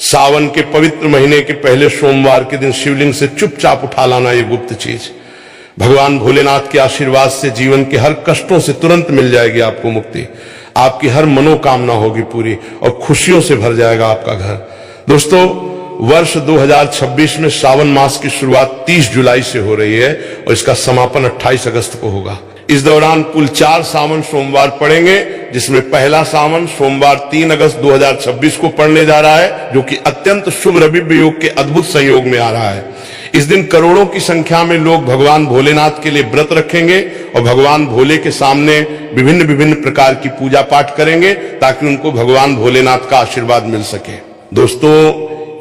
सावन के पवित्र महीने के पहले सोमवार के दिन शिवलिंग से चुपचाप उठा लाना ये गुप्त चीज। भगवान भोलेनाथ के आशीर्वाद से जीवन के हर कष्टों से तुरंत मिल जाएगी आपको मुक्ति। आपकी हर मनोकामना होगी पूरी और खुशियों से भर जाएगा आपका घर। दोस्तों, वर्ष 2026 में सावन मास की शुरुआत 30 जुलाई से हो रही है और इसका समापन 28 अगस्त को होगा। इस दौरान कुल 4 सावन सोमवार पड़ेंगे, जिसमें पहला सावन सोमवार 3 अगस्त 2026 को पड़ने जा रहा है, जो कि अत्यंत शुभ रविवार योग के अद्भुत संयोग में आ रहा है। इस दिन करोड़ों की संख्या में लोग भगवान भोलेनाथ के लिए व्रत रखेंगे और भगवान भोले के सामने विभिन्न विभिन्न प्रकार की पूजा पाठ करेंगे ताकि उनको भगवान भोलेनाथ का आशीर्वाद मिल सके। दोस्तों,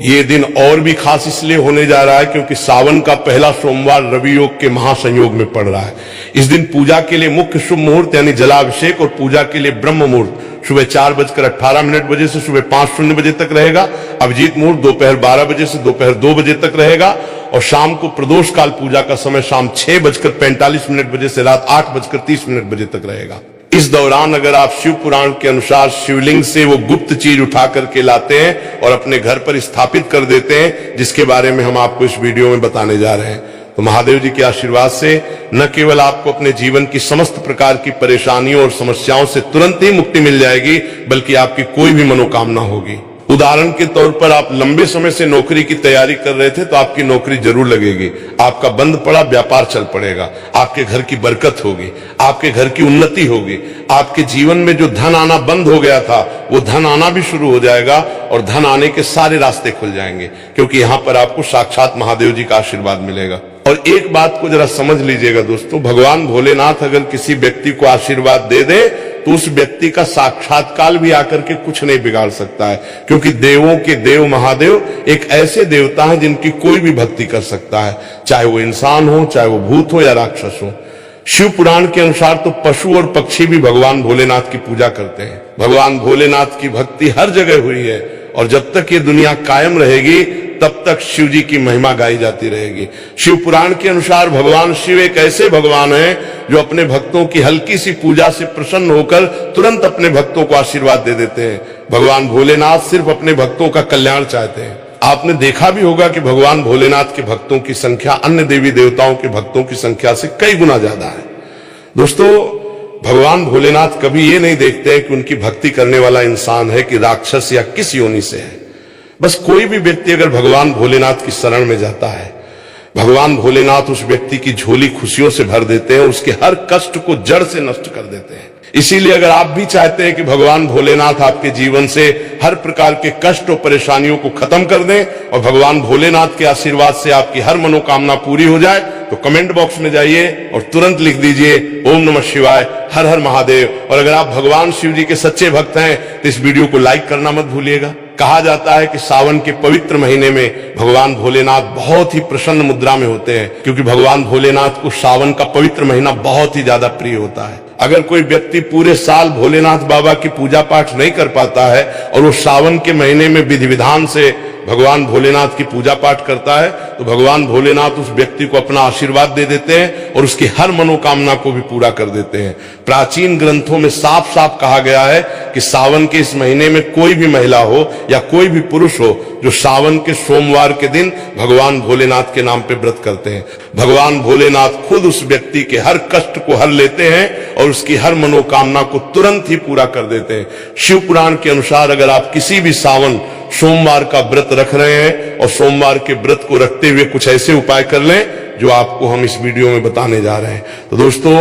ये दिन और भी खास इसलिए होने जा रहा है क्योंकि सावन का पहला सोमवार रवि योग के महासंयोग में पड़ रहा है। इस दिन पूजा के लिए मुख्य शुभ मुहूर्त यानी जलाभिषेक और पूजा के लिए ब्रह्म मुहूर्त सुबह 4:18 बजे से सुबह 5:00 बजे तक रहेगा। अभिजीत मुहूर्त दोपहर 12 बजे से दोपहर 2 बजे तक रहेगा और शाम को प्रदोष काल पूजा का समय शाम 6:45 बजे से रात 8:30 बजे तक रहेगा। इस दौरान अगर आप शिव पुराण के अनुसार शिवलिंग से वो गुप्त चीज उठा करके लाते हैं और अपने घर पर स्थापित कर देते हैं, जिसके बारे में हम आपको इस वीडियो में बताने जा रहे हैं, तो महादेव जी के आशीर्वाद से न केवल आपको अपने जीवन की समस्त प्रकार की परेशानियों और समस्याओं से तुरंत ही मुक्ति मिल जाएगी, बल्कि आपकी कोई भी मनोकामना होगी। उदाहरण के तौर पर आप लंबे समय से नौकरी की तैयारी कर रहे थे तो आपकी नौकरी जरूर लगेगी। आपका बंद पड़ा व्यापार चल पड़ेगा। आपके घर की बरकत होगी, आपके घर की उन्नति होगी। आपके जीवन में जो धन आना बंद हो गया था वो धन आना भी शुरू हो जाएगा और धन आने के सारे रास्ते खुल जाएंगे, क्योंकि यहाँ पर आपको साक्षात महादेव जी का आशीर्वाद मिलेगा। और एक बात को जरा समझ लीजिएगा दोस्तों, भगवान भोलेनाथ अगर किसी व्यक्ति को आशीर्वाद दे दे तो उस व्यक्ति का साक्षात्कार भी आकर के कुछ नहीं बिगाड़ सकता है, क्योंकि देवों के देव महादेव एक ऐसे देवता हैं जिनकी कोई भी भक्ति कर सकता है, चाहे वो इंसान हो, चाहे वो भूत हो या राक्षस हो। शिव पुराण के अनुसार तो पशु और पक्षी भी भगवान भोलेनाथ की पूजा करते हैं। भगवान भोलेनाथ की भक्ति हर जगह हुई है और जब तक ये दुनिया कायम रहेगी तब तक शिव जी की महिमा गाई जाती रहेगी। शिव पुराण के अनुसार भगवान शिव एक ऐसे भगवान हैं जो अपने भक्तों की हल्की सी पूजा से प्रसन्न होकर तुरंत अपने भक्तों को आशीर्वाद दे देते हैं। भगवान भोलेनाथ सिर्फ अपने भक्तों का कल्याण चाहते हैं। आपने देखा भी होगा कि भगवान भोलेनाथ के भक्तों की संख्या अन्य देवी देवताओं के भक्तों की संख्या से कई गुना ज्यादा है। दोस्तों, भगवान भोलेनाथ कभी ये नहीं देखते हैं कि उनकी भक्ति करने वाला इंसान है कि राक्षस या किस योनि से है। बस कोई भी व्यक्ति अगर भगवान भोलेनाथ की शरण में जाता है, भगवान भोलेनाथ उस व्यक्ति की झोली खुशियों से भर देते हैं, उसके हर कष्ट को जड़ से नष्ट कर देते हैं। इसीलिए अगर आप भी चाहते हैं कि भगवान भोलेनाथ आपके जीवन से हर प्रकार के कष्ट और परेशानियों को खत्म कर दें और भगवान भोलेनाथ के आशीर्वाद से आपकी हर मनोकामना पूरी हो जाए, तो कमेंट बॉक्स में जाइए और तुरंत लिख दीजिए ओम नमः शिवाय, हर हर महादेव। और अगर आप भगवान शिव जी के सच्चे भक्त हैं तो इस वीडियो को लाइक करना मत भूलिएगा। कहा जाता है कि सावन के पवित्र महीने में भगवान भोलेनाथ बहुत ही प्रसन्न मुद्रा में होते हैं, क्योंकि भगवान भोलेनाथ को सावन का पवित्र महीना बहुत ही ज्यादा प्रिय होता है। अगर कोई व्यक्ति पूरे साल भोलेनाथ बाबा की पूजा पाठ नहीं कर पाता है और वो सावन के महीने में विधि विधान से भगवान भोलेनाथ की पूजा पाठ करता है, तो भगवान भोलेनाथ उस व्यक्ति को अपना आशीर्वाद दे देते हैं और उसकी हर मनोकामना को भी पूरा कर देते हैं। प्राचीन ग्रंथों में साफ साफ कहा गया है कि सावन के इस महीने में कोई भी महिला हो या कोई भी पुरुष हो जो सावन के सोमवार के दिन भगवान भोलेनाथ के नाम पे व्रत करते हैं, भगवान भोलेनाथ खुद उस व्यक्ति के हर कष्ट को हर लेते हैं और उसकी हर मनोकामना को तुरंत ही पूरा कर देते हैं। शिव पुराण के अनुसार अगर आप किसी भी सावन सोमवार का व्रत रख रहे हैं और सोमवार के व्रत को रखते हुए कुछ ऐसे उपाय कर लें जो आपको हम इस वीडियो में बताने जा रहे हैं, तो दोस्तों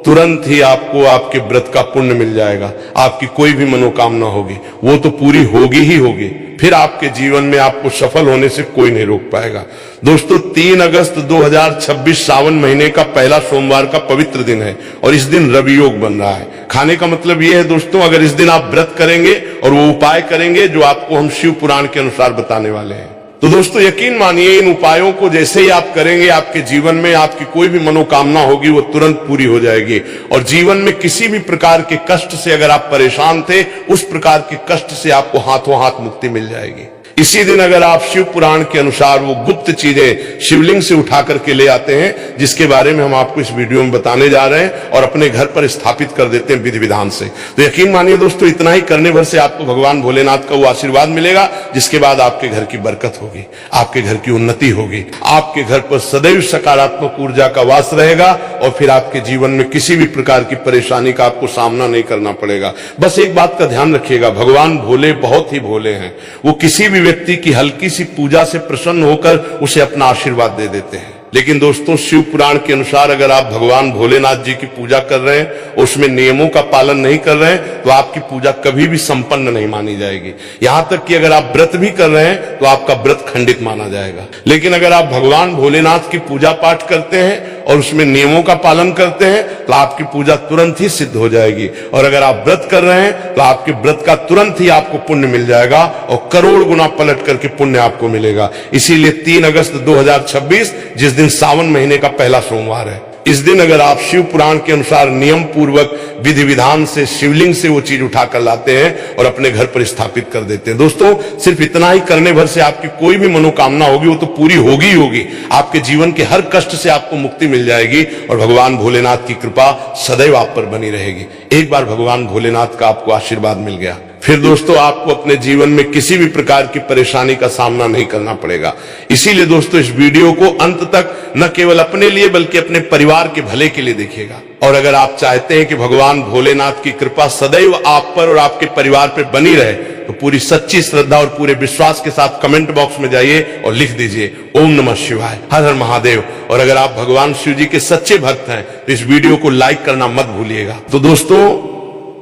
तुरंत ही आपको आपके व्रत का पुण्य मिल जाएगा। आपकी कोई भी मनोकामना होगी वो तो पूरी होगी ही होगी, फिर आपके जीवन में आपको सफल होने से कोई नहीं रोक पाएगा। दोस्तों, 3 अगस्त 2026 सावन महीने का पहला सोमवार का पवित्र दिन है और इस दिन रवि योग बन रहा है। खाने का मतलब यह है दोस्तों, अगर इस दिन आप व्रत करेंगे और वो उपाय करेंगे जो आपको हम शिव पुराण के अनुसार बताने वाले हैं, तो दोस्तों यकीन मानिए इन उपायों को जैसे ही आप करेंगे आपके जीवन में आपकी कोई भी मनोकामना होगी वो तुरंत पूरी हो जाएगी और जीवन में किसी भी प्रकार के कष्ट से अगर आप परेशान थे उस प्रकार के कष्ट से आपको हाथों हाथ मुक्ति मिल जाएगी। इसी दिन अगर आप शिव पुराण के अनुसार वो गुप्त चीजें शिवलिंग से उठा करके ले आते हैं, जिसके बारे में हम आपको इस वीडियो में बताने जा रहे हैं, और अपने घर पर स्थापित कर देते हैं विधि विधान से, तो यकीन मानिए दोस्तों, इतना ही करने भर से आपको भगवान भोलेनाथ का वो आशीर्वाद मिलेगा, जिसके बाद आपके घर की बरकत होगी, आपके घर की उन्नति होगी, आपके घर पर सदैव सकारात्मक ऊर्जा का वास रहेगा, और फिर आपके जीवन में किसी भी प्रकार की परेशानी का आपको सामना नहीं करना पड़ेगा। बस एक बात का ध्यान रखिएगा, भगवान भोले बहुत ही भोले हैं। वो किसी भी व्यक्ति की हल्की सी पूजा से प्रसन्न होकर उसे अपना आशीर्वाद दे देते हैं। लेकिन दोस्तों, शिव पुराण के अनुसार अगर आप भगवान भोलेनाथ जी की पूजा कर रहे हैं, उसमें नियमों का पालन नहीं कर रहे हैं, तो आपकी पूजा कभी भी संपन्न नहीं मानी जाएगी। यहां तक कि अगर आप व्रत भी कर रहे हैं तो आपका व्रत खंडित माना जाएगा। लेकिन अगर आप भगवान भोलेनाथ की पूजा पाठ करते हैं और उसमें नियमों का पालन करते हैं, तो आपकी पूजा तुरंत ही सिद्ध हो जाएगी। और अगर आप व्रत कर रहे हैं तो आपके व्रत का तुरंत ही आपको पुण्य मिल जाएगा, और करोड़ गुना पलट करके पुण्य आपको मिलेगा। इसीलिए 3 अगस्त 2026, जिस दिन सावन महीने का पहला सोमवार है, इस दिन अगर आप शिव पुराण के अनुसार नियम पूर्वक विधि विधान से शिवलिंग से वो चीज उठाकर लाते हैं और अपने घर पर स्थापित कर देते हैं, दोस्तों, सिर्फ इतना ही करने भर से आपकी कोई भी मनोकामना होगी वो तो पूरी होगी ही होगी। आपके जीवन के हर कष्ट से आपको मुक्ति मिल जाएगी, और भगवान भोलेनाथ की कृपा सदैव आप पर बनी रहेगी। एक बार भगवान भोलेनाथ का आपको आशीर्वाद मिल गया, फिर दोस्तों आपको अपने जीवन में किसी भी प्रकार की परेशानी का सामना नहीं करना पड़ेगा। इसीलिए दोस्तों, इस वीडियो को अंत तक न केवल अपने लिए बल्कि अपने परिवार के भले के लिए देखिएगा। और अगर आप चाहते हैं कि भगवान भोलेनाथ की कृपा सदैव आप पर और आपके परिवार पर बनी रहे, तो पूरी सच्ची श्रद्धा और पूरे विश्वास के साथ कमेंट बॉक्स में जाइए और लिख दीजिए ओम नमः शिवाय, हर हर महादेव। और अगर आप भगवान शिव जी के सच्चे भक्त हैं तो इस वीडियो को लाइक करना मत भूलिएगा। तो दोस्तों,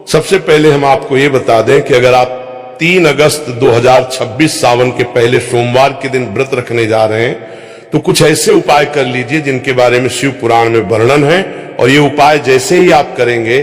सबसे पहले हम आपको ये बता दें कि अगर आप 3 अगस्त 2026 सावन के पहले सोमवार के दिन व्रत रखने जा रहे हैं, तो कुछ ऐसे उपाय कर लीजिए जिनके बारे में शिव पुराण में वर्णन है, और ये उपाय जैसे ही आप करेंगे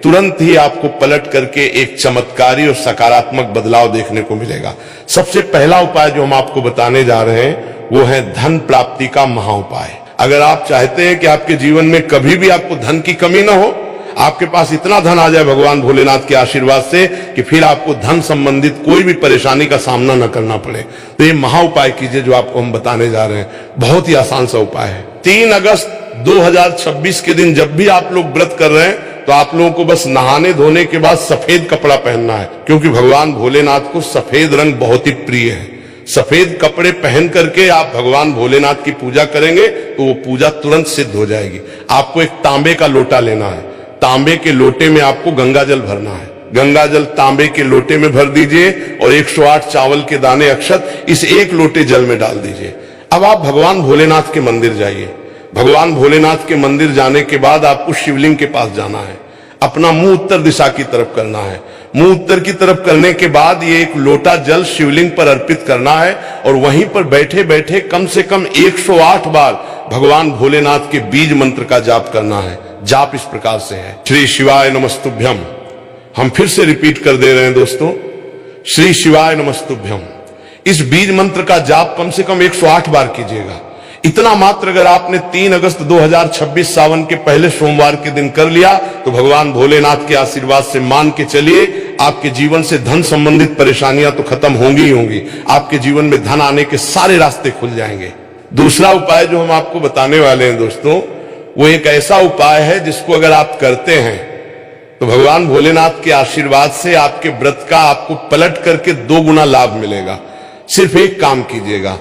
तुरंत ही आपको पलट करके एक चमत्कारी और सकारात्मक बदलाव देखने को मिलेगा। सबसे पहला उपाय जो हम आपको बताने जा रहे हैं वो है धन प्राप्ति का महा उपाय। अगर आप चाहते हैं कि आपके जीवन में कभी भी आपको धन की कमी ना हो, आपके पास इतना धन आ जाए भगवान भोलेनाथ के आशीर्वाद से कि फिर आपको धन संबंधित कोई भी परेशानी का सामना न करना पड़े, तो ये महा उपाय कीजिए जो आपको हम बताने जा रहे हैं। बहुत ही आसान सा उपाय है। 3 अगस्त 2026 के दिन जब भी आप लोग व्रत कर रहे हैं, तो आप लोगों को बस नहाने धोने के बाद सफेद कपड़ा पहनना है, क्योंकि भगवान भोलेनाथ को सफेद रंग बहुत ही प्रिय है। सफेद कपड़े पहन करके आप भगवान भोलेनाथ की पूजा करेंगे तो वो पूजा तुरंत सिद्ध हो जाएगी। आपको एक तांबे का लोटा लेना है, तांबे के लोटे में आपको गंगा जल भरना है। गंगा जल तांबे के लोटे में भर दीजिए और 108 चावल के दाने अक्षत इस एक लोटे जल में डाल दीजिए। अब आप भगवान भोलेनाथ के मंदिर जाइए। भगवान भोलेनाथ के मंदिर जाने के बाद आपको शिवलिंग के पास जाना है। अपना मुंह उत्तर दिशा की तरफ करना है। मुंह उत्तर की तरफ करने के बाद ये एक लोटा जल शिवलिंग पर अर्पित करना है, और वहीं पर बैठे बैठे कम से कम 108 बार भगवान भोलेनाथ के बीज मंत्र का जाप करना है। जाप इस प्रकार से है, श्री शिवाय नमस्तुभ्यम। हम फिर से रिपीट कर दे रहे हैं दोस्तों, श्री शिवाय नमस्तुभ्यम। इस बीज मंत्र का जाप कम से कम 108 बार कीजिएगा। इतना मात्र अगर आपने 3 अगस्त 2026 सावन के पहले सोमवार के दिन कर लिया, तो भगवान भोलेनाथ के आशीर्वाद से मान के चलिए आपके जीवन से धन संबंधित परेशानियां तो खत्म होंगी ही होंगी। आपके जीवन में धन आने के सारे रास्ते खुल जाएंगे। दूसरा उपाय जो हम आपको बताने वाले हैं दोस्तों, वो एक ऐसा उपाय है जिसको अगर आप करते हैं तो भगवान भोलेनाथ के आशीर्वाद से आपके व्रत का आपको पलट करके 2 गुना लाभ मिलेगा। सिर्फ एक काम कीजिएगा,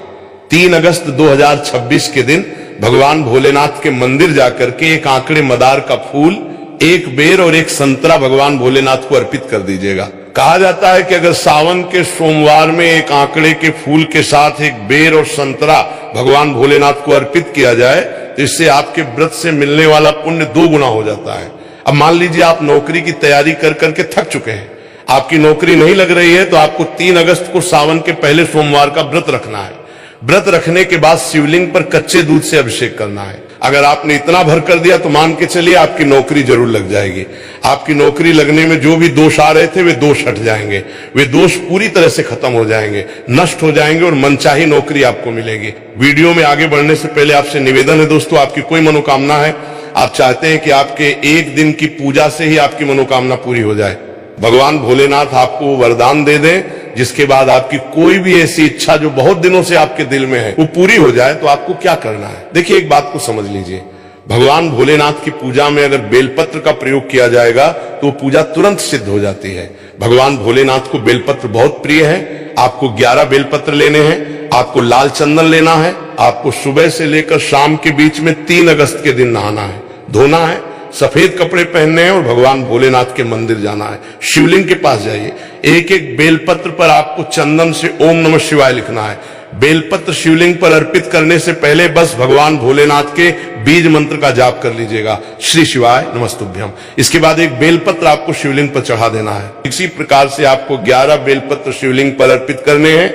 3 अगस्त 2026 के दिन भगवान भोलेनाथ के मंदिर जाकर के एक आंकड़े मदार का फूल, एक बेर और एक संतरा भगवान भोलेनाथ को अर्पित कर दीजिएगा। कहा जाता है कि अगर सावन के सोमवार में एक आंकड़े के फूल के साथ एक बेर और संतरा भगवान भोलेनाथ को अर्पित किया जाए तो इससे आपके व्रत से मिलने वाला पुण्य 2 गुना हो जाता है। अब मान लीजिए आप नौकरी की तैयारी कर करके थक चुके हैं, आपकी नौकरी नहीं लग रही है, तो आपको 3 अगस्त को सावन के पहले सोमवार का व्रत रखना है। व्रत रखने के बाद शिवलिंग पर कच्चे दूध से अभिषेक करना है। अगर आपने इतना भर कर दिया तो मान के चलिए आपकी नौकरी जरूर लग जाएगी। आपकी नौकरी लगने में जो भी दोष आ रहे थे वे दोष हट जाएंगे, वे दोष पूरी तरह से खत्म हो जाएंगे, नष्ट हो जाएंगे और मनचाही नौकरी आपको मिलेगी। वीडियो में आगे बढ़ने से पहले आपसे निवेदन है दोस्तों, आपकी कोई मनोकामना है, आप चाहते हैं कि आपके एक दिन की पूजा से ही आपकी मनोकामना पूरी हो जाए, भगवान भोलेनाथ आपको वो वरदान दे दें जिसके बाद आपकी कोई भी ऐसी इच्छा जो बहुत दिनों से आपके दिल में है वो पूरी हो जाए, तो आपको क्या करना है। देखिए, एक बात को समझ लीजिए, भगवान भोलेनाथ की पूजा में अगर बेलपत्र का प्रयोग किया जाएगा तो वो पूजा तुरंत सिद्ध हो जाती है। भगवान भोलेनाथ को बेलपत्र बहुत प्रिय है। आपको 11 बेलपत्र लेने हैं, आपको लाल चंदन लेना है, आपको सुबह से लेकर शाम के बीच में 3 अगस्त के दिन नहाना है, धोना है, सफेद कपड़े पहनने हैं और भगवान भोलेनाथ के मंदिर जाना है। शिवलिंग के पास जाइए, एक एक बेलपत्र पर आपको चंदन से ओम नमः शिवाय लिखना है। बेलपत्र शिवलिंग पर अर्पित करने से पहले बस भगवान भोलेनाथ के बीज मंत्र का जाप कर लीजिएगा, श्री शिवाय नमस्तुभ्यम। इसके बाद एक बेलपत्र आपको शिवलिंग पर चढ़ा देना है। इसी प्रकार से आपको 11 बेलपत्र शिवलिंग पर अर्पित करने हैं।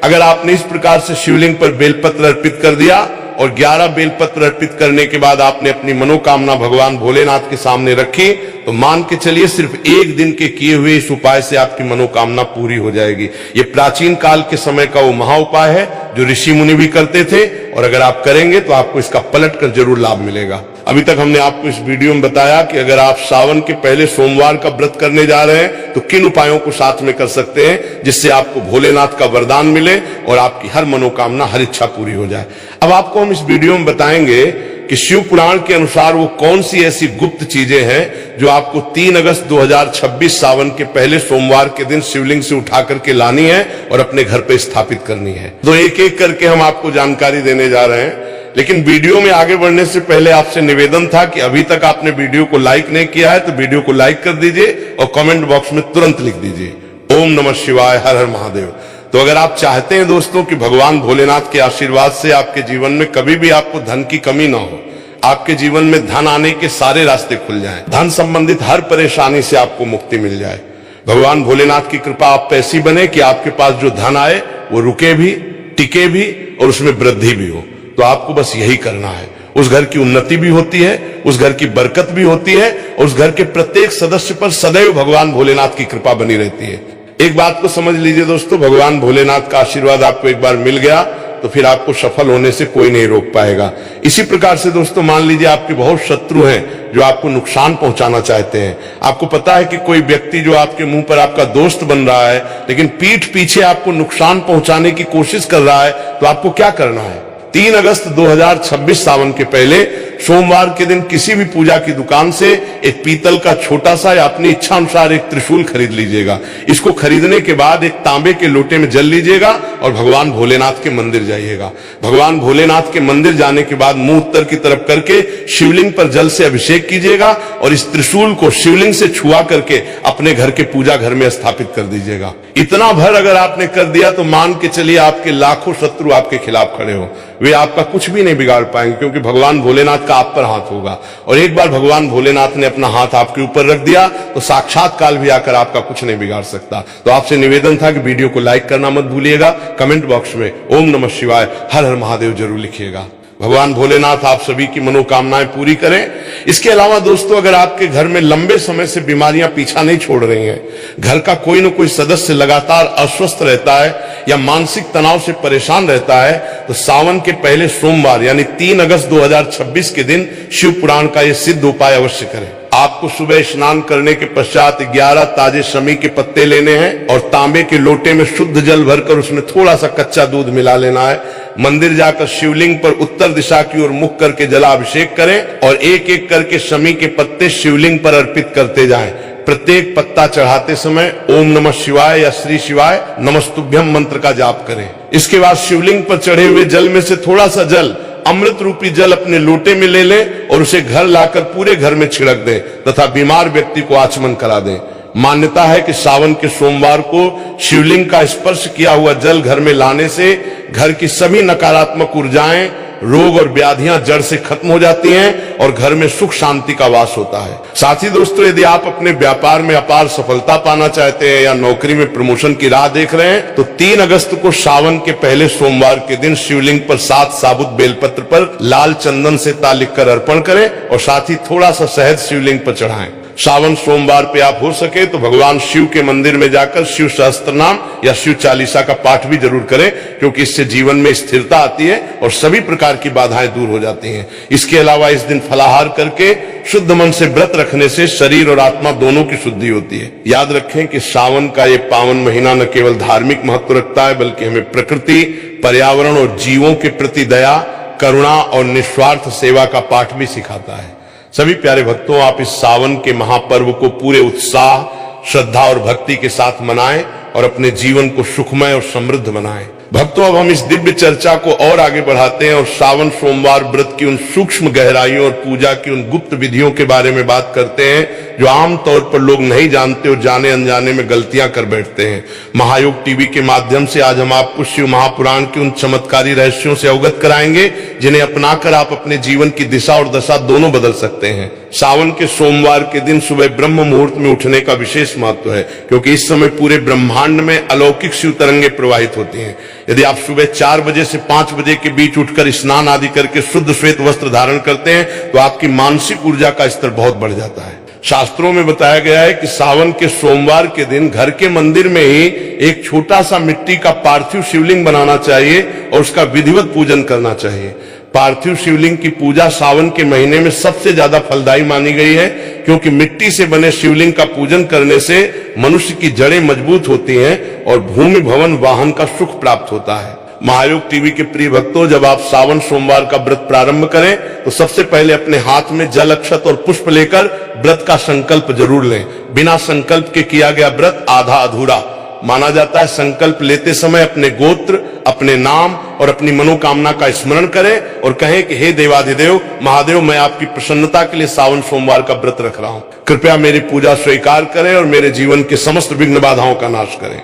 अगर आपने इस प्रकार से शिवलिंग पर बेलपत्र अर्पित कर दिया और 11 बेलपत्र अर्पित करने के बाद आपने अपनी मनोकामना भगवान भोलेनाथ के सामने रखी, तो मान के चलिए सिर्फ एक दिन के किए हुए इस उपाय से आपकी मनोकामना पूरी हो जाएगी। ये प्राचीन काल के समय का वो महा उपाय है जो ऋषि मुनि भी करते थे, और अगर आप करेंगे तो आपको इसका पलट कर जरूर लाभ मिलेगा। अभी तक हमने आपको इस वीडियो में बताया कि अगर आप सावन के पहले सोमवार का व्रत करने जा रहे हैं तो किन उपायों को साथ में कर सकते हैं जिससे आपको भोलेनाथ का वरदान मिले और आपकी हर मनोकामना, हर इच्छा पूरी हो जाए। अब आपको हम इस वीडियो में बताएंगे कि शिव पुराण के अनुसार वो कौन सी ऐसी गुप्त चीजें हैं जो आपको 3 अगस्त 2026 सावन के पहले सोमवार के दिन शिवलिंग से उठा करके लानी है और अपने घर पे स्थापित करनी है। तो एक एक करके हम आपको जानकारी देने जा रहे हैं, लेकिन वीडियो में आगे बढ़ने से पहले आपसे निवेदन था कि अभी तक आपने वीडियो को लाइक नहीं किया है तो वीडियो को लाइक कर दीजिए और कमेंट बॉक्स में तुरंत लिख दीजिए ओम नमः शिवाय, हर हर महादेव। तो अगर आप चाहते हैं दोस्तों कि भगवान भोलेनाथ के आशीर्वाद से आपके जीवन में कभी भी आपको धन की कमी ना हो, आपके जीवन में धन आने के सारे रास्ते खुल जाएं, धन संबंधित हर परेशानी से आपको मुक्ति मिल जाए, भगवान भोलेनाथ की कृपा आप पे ऐसी बने कि आपके पास जो धन आए वो रुके भी, टिके भी और उसमें वृद्धि भी हो, तो आपको बस यही करना है। उस घर की उन्नति भी होती है, उस घर की बरकत भी होती है और उस घर के प्रत्येक सदस्य पर सदैव भगवान भोलेनाथ की कृपा बनी रहती है। एक बात को समझ लीजिए दोस्तों, भगवान भोलेनाथ का आशीर्वाद आपको एक बार मिल गया तो फिर आपको सफल होने से कोई नहीं रोक पाएगा। इसी प्रकार से दोस्तों, मान लीजिए आपके बहुत शत्रु हैं जो आपको नुकसान पहुंचाना चाहते हैं। आपको पता है कि कोई व्यक्ति जो आपके मुंह पर आपका दोस्त बन रहा है लेकिन पीठ पीछे आपको नुकसान पहुंचाने की कोशिश कर रहा है, तो आपको क्या करना है। 3 अगस्त 2026 सावन के पहले सोमवार के दिन किसी भी पूजा की दुकान से एक पीतल का छोटा सा या अपनी इच्छा अनुसार एक त्रिशूल खरीद लीजिएगा। इसको खरीदने के बाद एक तांबे के लोटे में जल लीजिएगा और भगवान भोलेनाथ के मंदिर जाइएगा। भगवान भोलेनाथ के मंदिर जाने के बाद मुंह उत्तर की तरफ करके शिवलिंग पर जल से अभिषेक कीजिएगा और इस त्रिशूल को शिवलिंग से छुआ करके अपने घर के पूजा घर में स्थापित कर दीजिएगा। इतना भर अगर आपने कर दिया तो मान के चलिए आपके लाखों शत्रु आपके खिलाफ खड़े हो, वे आपका कुछ भी नहीं बिगाड़ पाएंगे, क्योंकि भगवान भोलेनाथ का आप पर हाथ होगा। और एक बार भगवान भोलेनाथ ने अपना हाथ आपके ऊपर रख दिया तो साक्षात काल भी आकर आपका कुछ नहीं बिगाड़ सकता। तो आपसे निवेदन था कि वीडियो को लाइक करना मत भूलिएगा, कमेंट बॉक्स में ओम नमः शिवाय, हर हर महादेव जरूर लिखिएगा। भगवान भोलेनाथ आप सभी की मनोकामनाएं पूरी करें। इसके अलावा दोस्तों, अगर आपके घर में लंबे समय से बीमारियां पीछा नहीं छोड़ रही हैं, घर का कोई न कोई सदस्य लगातार अस्वस्थ रहता है या मानसिक तनाव से परेशान रहता है, तो सावन के पहले सोमवार यानी 3 अगस्त 2026 के दिन शिव पुराण का यह सिद्ध उपाय अवश्य करें। आपको सुबह स्नान करने के पश्चात 11 ताजे शमी के पत्ते लेने हैं और तांबे के लोटे में शुद्ध जल भरकर उसमें थोड़ा सा कच्चा दूध मिला लेना है। मंदिर जाकर शिवलिंग पर उत्तर दिशा की ओर मुख करके जलाभिषेक करें और एक एक करके शमी के पत्ते शिवलिंग पर अर्पित करते जाएं। प्रत्येक पत्ता चढ़ाते समय ओम नमः शिवाय या श्री शिवाय नमस्तुभ्यम मंत्र का जाप करें। इसके बाद शिवलिंग पर चढ़े हुए जल में से थोड़ा सा जल, अमृत रूपी जल अपने लोटे में ले लें और उसे घर लाकर पूरे घर में छिड़क दें तथा बीमार व्यक्ति को आचमन करा दें। मान्यता है कि सावन के सोमवार को शिवलिंग का स्पर्श किया हुआ जल घर में लाने से घर की सभी नकारात्मक ऊर्जाएं, रोग और व्याधियां जड़ से खत्म हो जाती हैं और घर में सुख शांति का वास होता है। साथ ही दोस्तों, यदि आप अपने व्यापार में अपार सफलता पाना चाहते हैं या नौकरी में प्रमोशन की राह देख रहे हैं, तो 3 अगस्त को सावन के पहले सोमवार के दिन शिवलिंग पर 7 साबुत बेलपत्र पर लाल चंदन से ताल लिखकर अर्पण करें और साथ ही थोड़ा सा शहद शिवलिंग पर चढ़ाएं। सावन सोमवार पे आप हो सके तो भगवान शिव के मंदिर में जाकर शिव सहस्त्र नाम या शिव चालीसा का पाठ भी जरूर करें, क्योंकि इससे जीवन में स्थिरता आती है और सभी प्रकार की बाधाएं दूर हो जाती हैं। इसके अलावा इस दिन फलाहार करके शुद्ध मन से व्रत रखने से शरीर और आत्मा दोनों की शुद्धि होती है। याद रखें कि सावन का ये पावन महीना न केवल धार्मिक महत्व रखता है, बल्कि हमें प्रकृति, पर्यावरण और जीवों के प्रति दया, करुणा और निस्वार्थ सेवा का पाठ भी सिखाता है। सभी प्यारे भक्तों, आप इस सावन के महापर्व को पूरे उत्साह, श्रद्धा और भक्ति के साथ मनाएं और अपने जीवन को सुखमय और समृद्ध बनाएं। भक्तों, अब हम इस दिव्य चर्चा को और आगे बढ़ाते हैं और सावन सोमवार व्रत की उन सूक्ष्म गहराइयों और पूजा की उन गुप्त विधियों के बारे में बात करते हैं जो आमतौर पर लोग नहीं जानते और जाने अनजाने में गलतियां कर बैठते हैं। महायोग टीवी के माध्यम से आज हम आपको शिव महापुराण के उन चमत्कारी रहस्यों से अवगत कराएंगे जिन्हें अपनाकर आप अपने जीवन की दिशा और दशा दोनों बदल सकते हैं। सावन के सोमवार के दिन सुबह ब्रह्म मुहूर्त में उठने का विशेष महत्व है, क्योंकि इस समय पूरे ब्रह्मांड में अलौकिक शिव तरंगे प्रवाहित होती हैं। यदि आप सुबह 4 बजे से 5 बजे के बीच उठकर स्नान आदि करके शुद्ध श्वेत वस्त्र धारण करते हैं तो आपकी मानसिक ऊर्जा का स्तर बहुत बढ़ जाता है। शास्त्रों में बताया गया है कि सावन के सोमवार के दिन घर के मंदिर में ही एक छोटा सा मिट्टी का पार्थिव शिवलिंग बनाना चाहिए और उसका विधिवत पूजन करना चाहिए। पार्थिव शिवलिंग की पूजा सावन के महीने में सबसे ज्यादा फलदायी मानी गई है, क्योंकि मिट्टी से बने शिवलिंग का पूजन करने से मनुष्य की जड़ें मजबूत होती हैं और भूमि भवन वाहन का सुख प्राप्त होता है। महायोग टीवी के प्रिय भक्तों, जब आप सावन सोमवार का व्रत प्रारंभ करें तो सबसे पहले अपने हाथ में जल, अक्षत और पुष्प लेकर व्रत का संकल्प जरूर लें। बिना संकल्प के किया गया व्रत आधा अधूरा माना जाता है। संकल्प लेते समय अपने गोत्र, अपने नाम और अपनी मनोकामना का स्मरण करें और कहें कि हे देवाधिदेव महादेव, मैं आपकी प्रसन्नता के लिए सावन सोमवार का व्रत रख रहा हूं। कृपया मेरी पूजा स्वीकार करें और मेरे जीवन के समस्त विघ्न बाधाओं का नाश करें।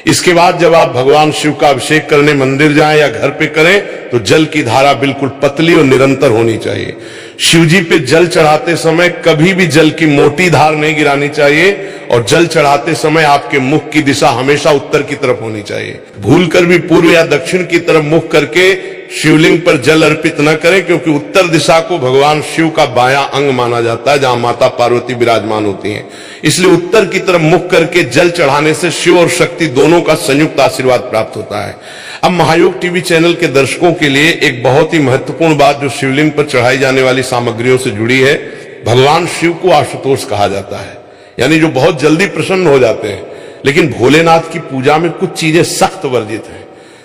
इसके बाद जब आप भगवान शिव का अभिषेक करने मंदिर जाएं या घर पे करें तो जल की धारा बिल्कुल पतली और निरंतर होनी चाहिए। शिव जी पे जल चढ़ाते समय कभी भी जल की मोटी धार नहीं गिरानी चाहिए और जल चढ़ाते समय आपके मुख की दिशा हमेशा उत्तर की तरफ होनी चाहिए। भूलकर भी पूर्व या दक्षिण की तरफ मुख करके शिवलिंग पर जल अर्पित न करें, क्योंकि उत्तर दिशा को भगवान शिव का बायां अंग माना जाता है, जहां माता पार्वती विराजमान होती हैं। इसलिए उत्तर की तरफ मुख करके जल चढ़ाने से शिव और शक्ति दोनों का संयुक्त आशीर्वाद प्राप्त होता है। अब महायोग टीवी चैनल के दर्शकों के लिए एक बहुत ही महत्वपूर्ण बात जो शिवलिंग पर चढ़ाई जाने वाली सामग्रियों से जुड़ी है। भगवान शिव को आशुतोष कहा जाता है, यानी जो बहुत जल्दी प्रसन्न हो जाते हैं। लेकिन भोलेनाथ की पूजा में कुछ चीजें सख्त वर्जित हैं।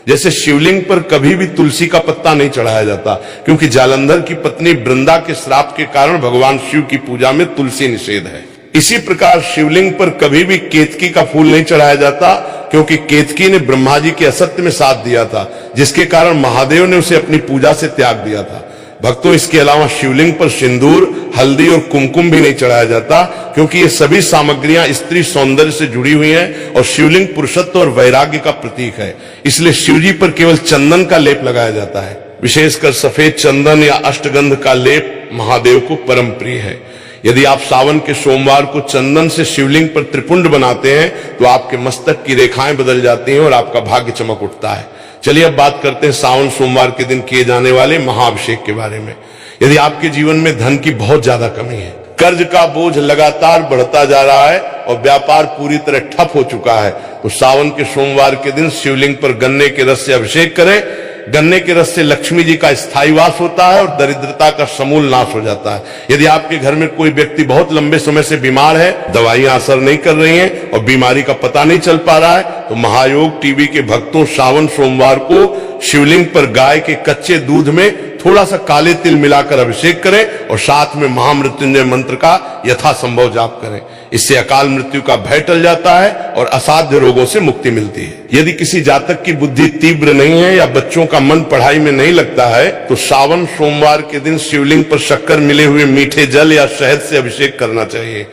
जैसे शिवलिंग पर कभी भी तुलसी का पत्ता नहीं चढ़ाया जाता, क्योंकि जालंधर की पत्नी वृंदा के श्राप के कारण भगवान शिव की पूजा में तुलसी निषेध है। इसी प्रकार शिवलिंग पर कभी भी केतकी का फूल नहीं चढ़ाया जाता, क्योंकि केतकी ने ब्रह्मा जी के असत्य में साथ दिया था, जिसके कारण महादेव ने उसे अपनी पूजा से त्याग दिया था। भक्तों, इसके अलावा शिवलिंग पर सिंदूर, हल्दी और कुमकुम भी नहीं चढ़ाया जाता, क्योंकि ये सभी सामग्रियां स्त्री सौंदर्य से जुड़ी हुई हैं और शिवलिंग पुरुषत्व और वैराग्य का प्रतीक है। इसलिए शिवजी पर केवल चंदन का लेप लगाया जाता है। विशेषकर सफेद चंदन या अष्टगंध का लेप महादेव को परम प्रिय है। यदि आप सावन के सोमवार को चंदन से शिवलिंग पर त्रिपुंड बनाते हैं तो आपके मस्तक की रेखाएं बदल जाती हैं और आपका भाग्य चमक उठता है। चलिए अब बात करते हैं सावन सोमवार के दिन किए जाने वाले महाअभिषेक के बारे में। यदि आपके जीवन में धन की बहुत ज्यादा कमी है, कर्ज का बोझ लगातार बढ़ता जा रहा है और व्यापार पूरी तरह ठप हो चुका है, तो सावन के सोमवार के दिन शिवलिंग पर गन्ने के रस से अभिषेक करें। गन्ने के रस से लक्ष्मी जी का स्थायी वास होता है और दरिद्रता का समूल नाश हो जाता है। यदि आपके घर में कोई व्यक्ति बहुत लंबे समय से बीमार है, दवाइयां असर नहीं कर रही हैं और बीमारी का पता नहीं चल पा रहा है, तो महायोग टीवी के भक्तों सावन सोमवार को शिवलिंग पर गाय के कच्चे दूध में थोड़ा सा काले तिल मिलाकर अभिषेक करें और साथ में महामृत्युंजय मंत्र का यथासंभव जाप करें। इससे अकाल मृत्यु का भय टल जाता है और असाध्य रोगों से मुक्ति मिलती है। यदि किसी जातक की बुद्धि तीव्र नहीं है या बच्चों का मन पढ़ाई में नहीं लगता है, तो सावन सोमवार के दिन शिवलिंग पर शक्कर मिले हुए मीठे जल या शहद से अभिषेक करना चाहिए।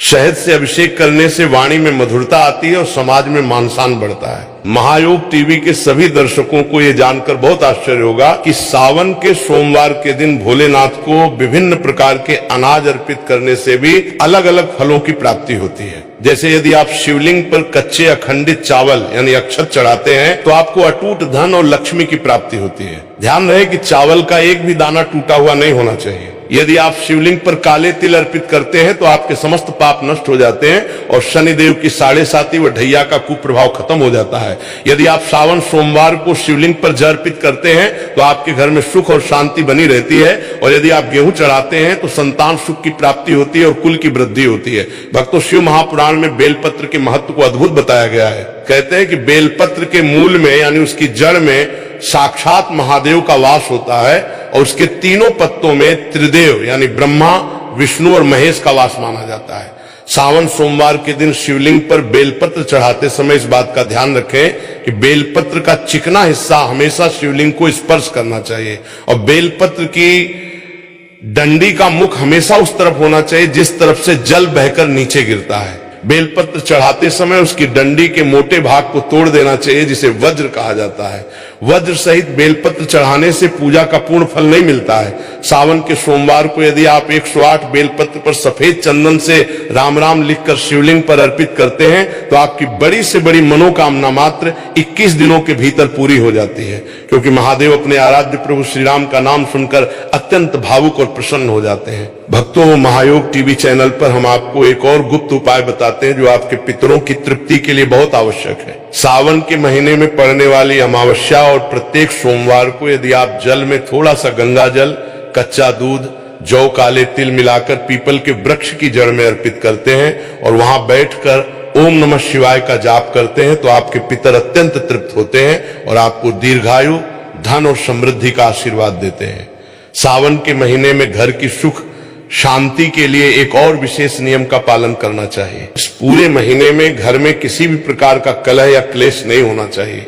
शहद से अभिषेक करने से वाणी में मधुरता आती है और समाज में मान सम्मान बढ़ता है। महायोग टीवी के सभी दर्शकों को यह जानकर बहुत आश्चर्य होगा कि सावन के सोमवार के दिन भोलेनाथ को विभिन्न प्रकार के अनाज अर्पित करने से भी अलग अलग फलों की प्राप्ति होती है। जैसे यदि आप शिवलिंग पर कच्चे अखंडित चावल यानी अक्षत चढ़ाते हैं तो आपको अटूट धन और लक्ष्मी की प्राप्ति होती है। ध्यान रहे कि चावल का एक भी दाना टूटा हुआ नहीं होना चाहिए। यदि आप शिवलिंग पर काले तिल अर्पित करते हैं तो आपके समस्त पाप नष्ट हो जाते हैं और शनिदेव की 7.5 व ढैया का कुप्रभाव खत्म हो जाता है। यदि आप सावन सोमवार को शिवलिंग पर जल अर्पित करते हैं तो आपके घर में सुख और शांति बनी रहती है, और यदि आप गेहूं चढ़ाते हैं तो संतान सुख की प्राप्ति होती है और कुल की वृद्धि होती है। भक्तों, शिव महापुराण में बेलपत्र के महत्व को अद्भुत बताया गया है। कहते हैं कि बेलपत्र के मूल में यानी उसकी जड़ में साक्षात महादेव का वास होता है और उसके तीनों पत्तों में त्रिदेव यानी ब्रह्मा, विष्णु और महेश का वास माना जाता है। सावन सोमवार के दिन शिवलिंग पर बेलपत्र चढ़ाते समय इस बात का ध्यान रखें कि बेलपत्र का चिकना हिस्सा हमेशा शिवलिंग को स्पर्श करना चाहिए और बेलपत्र की डंडी का मुख हमेशा उस तरफ होना चाहिए जिस तरफ से जल बहकर नीचे गिरता है। बेलपत्र चढ़ाते समय उसकी डंडी के मोटे भाग को तोड़ देना चाहिए जिसे वज्र कहा जाता है। वज्र सहित बेलपत्र चढ़ाने से पूजा का पूर्ण फल नहीं मिलता है। सावन के सोमवार को यदि आप 108 बेलपत्र पर सफेद चंदन से राम राम लिखकर शिवलिंग पर अर्पित करते हैं तो आपकी बड़ी से बड़ी मनोकामना मात्र 21 दिनों के भीतर पूरी हो जाती है, क्योंकि महादेव अपने आराध्य प्रभु श्री राम का नाम सुनकर अत्यंत भावुक और प्रसन्न हो जाते हैं। भक्तों, महायोग टीवी चैनल पर हम आपको एक और गुप्त उपाय बताते हैं जो आपके पितरों की तृप्ति के लिए बहुत आवश्यक है। सावन के महीने में पड़ने वाली अमावस्या और प्रत्येक सोमवार को यदि आप जल में थोड़ा सा गंगा जल, कच्चा दूध, जौ, काले तिल मिलाकर पीपल के वृक्ष की जड़ में अर्पित करते हैं और वहां बैठकर ओम नमः शिवाय का जाप करते हैं तो आपके पितर अत्यंत तृप्त होते हैं और आपको दीर्घायु, धन और समृद्धि का आशीर्वाद देते हैं। सावन के महीने में घर की सुख शांति के लिए एक और विशेष नियम का पालन करना चाहिए। इस पूरे महीने में घर में किसी भी प्रकार का कलह या क्लेश नहीं होना चाहिए,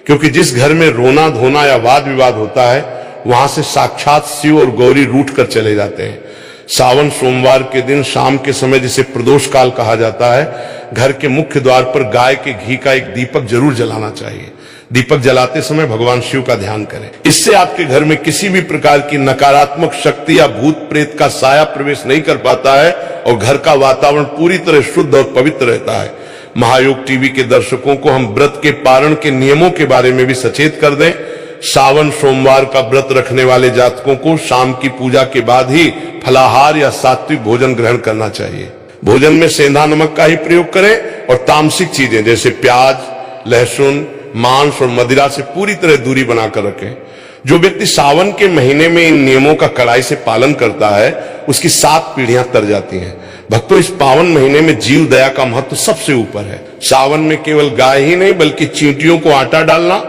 क्योंकि जिस घर में रोना धोना या वाद विवाद होता है वहां से साक्षात शिव और गौरी रूठ कर चले जाते हैं। सावन सोमवार के दिन शाम के समय, जिसे प्रदोष काल कहा जाता है, घर के मुख्य द्वार पर गाय के घी का एक दीपक जरूर जलाना चाहिए। दीपक जलाते समय भगवान शिव का ध्यान करें। इससे आपके घर में किसी भी प्रकार की नकारात्मक शक्ति या भूत प्रेत का साया प्रवेश नहीं कर पाता है और घर का वातावरण पूरी तरह शुद्ध और पवित्र रहता है। महायोग टीवी के दर्शकों को हम व्रत के पारण के नियमों के बारे में भी सचेत कर दें। सावन सोमवार का व्रत रखने वाले जातकों को शाम की पूजा के बाद ही फलाहार या सात्विक भोजन ग्रहण करना चाहिए। भोजन में सेंधा नमक का ही प्रयोग करें और तामसिक चीजें जैसे प्याज, लहसुन, मांस और मदिरा से पूरी तरह दूरी बनाकर रखें। जो व्यक्ति सावन के महीने में इन नियमों का कड़ाई से पालन करता है उसकी 7 पीढ़ियां तर जाती हैं। भक्तों, इस पावन महीने में जीव दया का महत्व सबसे ऊपर है। सावन में केवल गाय ही नहीं बल्कि चींटियों को आटा डालना,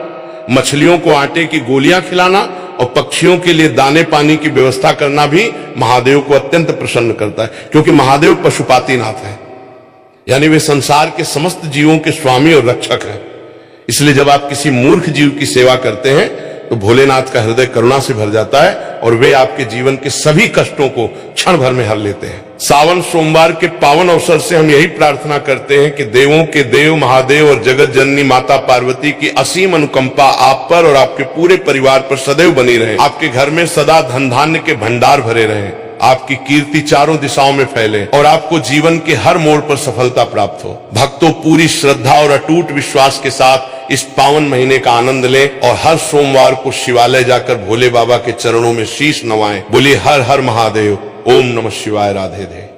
मछलियों को आटे की गोलियां खिलाना और पक्षियों के लिए दाने पानी की व्यवस्था करना भी महादेव को अत्यंत प्रसन्न करता है, क्योंकि महादेव पशुपातिनाथ है, यानी वे संसार के समस्त जीवों के स्वामी और रक्षक हैं। इसलिए जब आप किसी मूर्ख जीव की सेवा करते हैं तो भोलेनाथ का हृदय करुणा से भर जाता है और वे आपके जीवन के सभी कष्टों को क्षण भर में हर लेते हैं। सावन सोमवार के पावन अवसर से हम यही प्रार्थना करते हैं कि देवों के देव महादेव और जगत जननी माता पार्वती की असीम अनुकंपा आप पर और आपके पूरे परिवार पर सदैव बनी रहे। आपके घर में सदा धन धान्य के भंडार भरे रहें, आपकी कीर्ति चारों दिशाओं में फैले और आपको जीवन के हर मोड़ पर सफलता प्राप्त हो। भक्तों, पूरी श्रद्धा और अटूट विश्वास के साथ इस पावन महीने का आनंद लें और हर सोमवार को शिवालय जाकर भोले बाबा के चरणों में शीश नवाएं। बोलिए हर हर महादेव। ओम नमः शिवाय। राधे राधे।